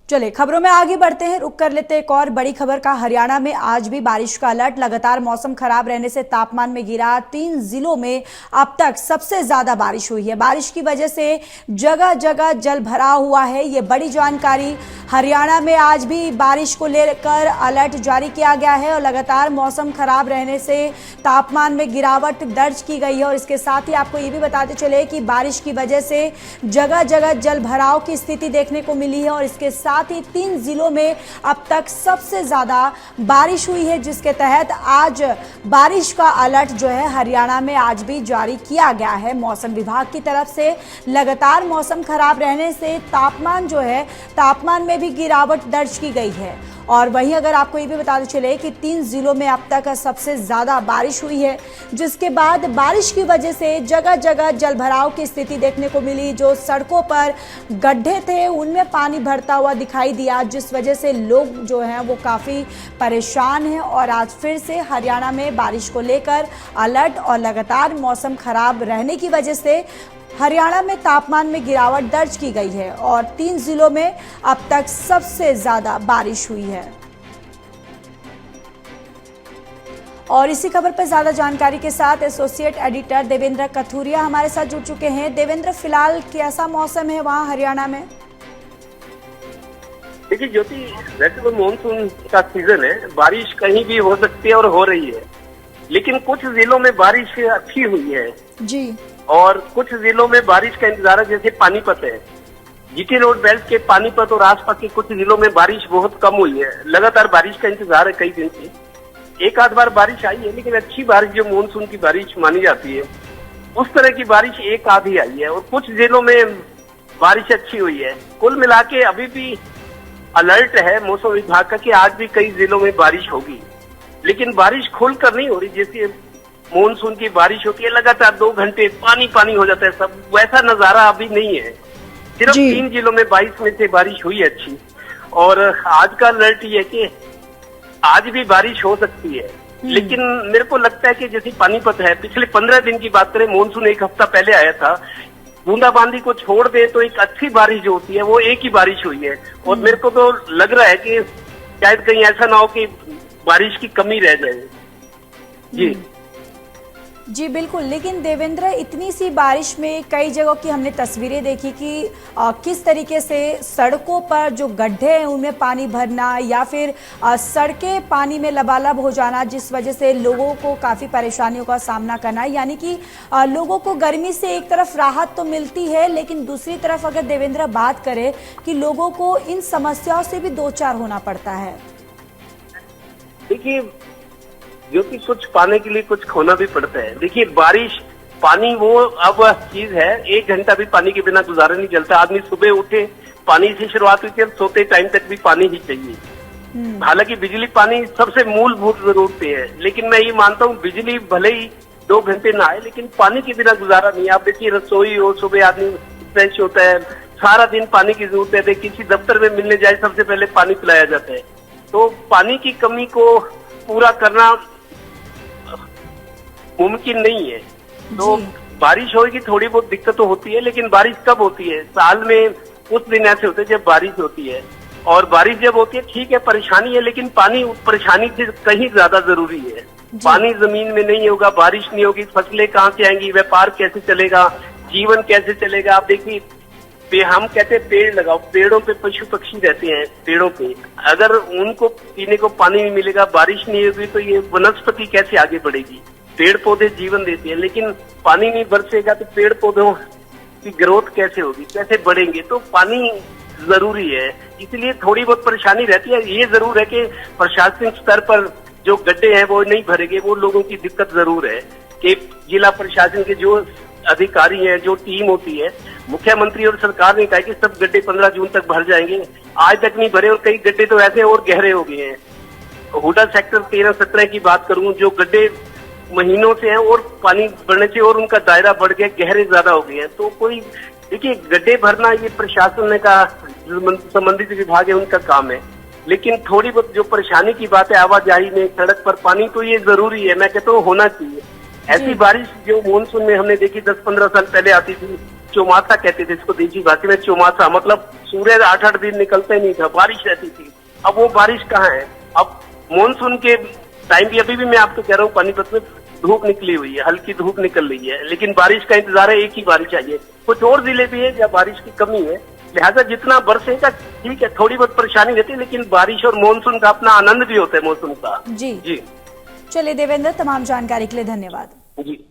चले खबरों में आगे बढ़ते हैं, रुक कर लेते एक और बड़ी खबर का। हरियाणा में आज भी बारिश का अलर्ट। लगातार मौसम खराब रहने से तापमान में गिरा। 3 जिलों में अब तक सबसे ज्यादा बारिश हुई है। बारिश की वजह से जगह जगह जल भरा हुआ है। ये बड़ी जानकारी। हरियाणा में आज भी बारिश को लेकर अलर्ट जारी किया गया है और लगातार मौसम खराब रहने से तापमान में गिरावट दर्ज की गई है। और इसके साथ ही आपको ये भी बताते चले कि बारिश की वजह से जगह जगह जल भराव की स्थिति देखने को मिली है और इसके साथ ही 3 जिलों में अब तक सबसे ज्यादा बारिश हुई है, जिसके तहत आज बारिश का अलर्ट जो है हरियाणा में आज भी जारी किया गया है मौसम विभाग की तरफ से। लगातार मौसम खराब रहने से तापमान में भी गिरावट दर्ज की गई है। और वहीं अगर आपको ये भी बताते चले कि 3 जिलों में अब तक सबसे ज्यादा बारिश हुई है, जिसके बाद बारिश की वजह से जगह जगह जलभराव की स्थिति देखने को मिली। जो सड़कों पर गड्ढे थे उनमें पानी भरता हुआ दिखाई दिया, जिस वजह से लोग जो हैं वो काफ़ी परेशान हैं। और आज फिर से हरियाणा में बारिश को लेकर अलर्ट और लगातार मौसम खराब रहने की वजह से हरियाणा में तापमान में गिरावट दर्ज की गई है और 3 जिलों में अब तक सबसे ज्यादा बारिश हुई है। और इसी खबर पर ज्यादा जानकारी के साथ एसोसिएट एडिटर देवेंद्र कथुरिया हमारे साथ जुड़ चुके हैं। देवेंद्र, फिलहाल कैसा मौसम है वहां हरियाणा में? देखिए ज्योति, वैसे तो मानसून का सीजन है, बारिश कहीं भी हो सकती है और हो रही है, लेकिन कुछ जिलों में बारिश अच्छी हुई है जी, और कुछ जिलों में बारिश का इंतजार है। जैसे पानीपत है, जीटी रोड बेल्ट के पानीपत और आसपास के कुछ जिलों में बारिश बहुत कम हुई है। लगातार बारिश का इंतजार है कई दिन से। एक आध बार बारिश आई है, लेकिन अच्छी बारिश जो मानसून की बारिश मानी जाती है उस तरह की बारिश एक आध ही आई है और कुछ जिलों में बारिश अच्छी हुई है। कुल मिला के अभी भी अलर्ट है मौसम विभाग का कि आज भी कई जिलों में बारिश होगी, लेकिन बारिश खुलकर नहीं हो रही। जैसे मानसून की बारिश होती है लगातार 2 घंटे पानी पानी हो जाता है, सब वैसा नजारा अभी नहीं है। सिर्फ 3 जिलों में 22 में से बारिश हुई है अच्छी। और आज का अलर्ट ये है कि आज भी बारिश हो सकती है, लेकिन मेरे को लगता है कि जैसे पानीपत है, पिछले 15 दिन की बात करें, मानसून 1 हफ्ता पहले आया था, बूंदाबांदी को छोड़ दे तो एक अच्छी बारिश जो होती है वो एक ही बारिश हुई है। और मेरे को तो लग रहा है कि शायद कहीं ऐसा ना हो कि बारिश की कमी रह जाए। जी बिल्कुल। लेकिन देवेंद्र, इतनी सी बारिश में कई जगहों की हमने तस्वीरें देखी कि किस तरीके से सड़कों पर जो गड्ढे हैं उनमें पानी भरना या फिर सड़कें पानी में लबालब हो जाना, जिस वजह से लोगों को काफ़ी परेशानियों का सामना करना है। यानी कि लोगों को गर्मी से एक तरफ राहत तो मिलती है, लेकिन दूसरी तरफ अगर देवेंद्र बात करें कि लोगों को इन समस्याओं से भी दो चार होना पड़ता है। देखिए जो कि कुछ पाने के लिए कुछ खोना भी पड़ता है। देखिए बारिश पानी वो अब चीज है, 1 घंटा भी पानी के बिना गुजारा नहीं चलता। आदमी सुबह उठे पानी से शुरुआत हुई थी, अब सोते टाइम तक भी पानी ही चाहिए। हालांकि बिजली पानी सबसे मूलभूत जरूरतें है, लेकिन मैं ये मानता हूँ बिजली भले ही 2 घंटे ना आए, लेकिन पानी के बिना गुजारा नहीं। आप देखिए रसोई हो, सुबह आदमी फ्रेश होता है, सारा दिन पानी की जरूरत है। किसी दफ्तर में मिलने जाए सबसे पहले पानी पिलाया जाता है। तो पानी की कमी को पूरा करना मुमकिन नहीं है। तो बारिश होगी, थोड़ी बहुत दिक्कत तो होती है, लेकिन बारिश कब होती है? साल में कुछ दिन ऐसे होते हैं जब बारिश होती है, और बारिश जब होती है ठीक है परेशानी है, लेकिन पानी परेशानी से कहीं ज्यादा जरूरी है। पानी जमीन में नहीं होगा, बारिश नहीं होगी, फसलें कहाँ से आएंगी, व्यापार कैसे चलेगा, जीवन कैसे चलेगा? आप देखिए हम कहते हैं पेड़ लगाओ, पेड़ों पे पशु पक्षी रहते हैं, पेड़ों पे अगर उनको पीने को पानी नहीं मिलेगा, बारिश नहीं होगी, तो ये वनस्पति कैसे आगे बढ़ेगी? पेड़ पौधे जीवन देते हैं, लेकिन पानी नहीं बरसेगा तो पेड़ पौधों की ग्रोथ कैसे होगी, कैसे बढ़ेंगे? तो पानी जरूरी है, इसलिए थोड़ी बहुत परेशानी रहती है। ये जरूर है कि प्रशासनिक स्तर पर जो गड्ढे हैं वो नहीं भरेंगे, वो लोगों की दिक्कत जरूर है कि जिला प्रशासन के जो अधिकारी हैं, जो टीम होती है, मुख्यमंत्री और सरकार ने कहा कि सब गड्ढे 15 जून तक भर जाएंगे, आज तक नहीं भरे और कई गड्ढे तो ऐसे और गहरे हो गए हैं। हुडा सेक्टर 13-17 की बात करूं, जो गड्ढे महीनों से हैं और पानी बढ़ने से और उनका दायरा बढ़ गया, गहरे ज्यादा हो गए हैं। तो कोई देखिए गड्ढे भरना ये प्रशासन ने कहा, संबंधित विभाग है उनका काम है, लेकिन थोड़ी बहुत जो परेशानी की बात है आवाजाही में, सड़क पर पानी, तो ये जरूरी है। मैं कहता हूँ होना चाहिए। ऐसी बारिश जो मानसून में हमने देखी 10-15 साल पहले आती थी, चौमासा कहते थे इसको, देसी भाषा में चौमासा, मतलब सूर्य 8-8 दिन निकलते नहीं था, बारिश रहती थी। अब वो बारिश कहाँ है? अब मानसून के टाइम भी, अभी भी मैं आपको कह रहा हूँ पानीपत में धूप निकली हुई है, हल्की धूप निकल रही है, लेकिन बारिश का इंतजार है, एक ही बारिश चाहिए। कुछ और जिले भी है जहाँ बारिश की कमी है, लिहाजा जितना बरसेगा ठीक है, थोड़ी बहुत परेशानी रहती है, लेकिन बारिश और मानसून का अपना आनंद भी होता है मौसम का। जी जी चलिए देवेंद्र, तमाम जानकारी के लिए धन्यवाद। जी।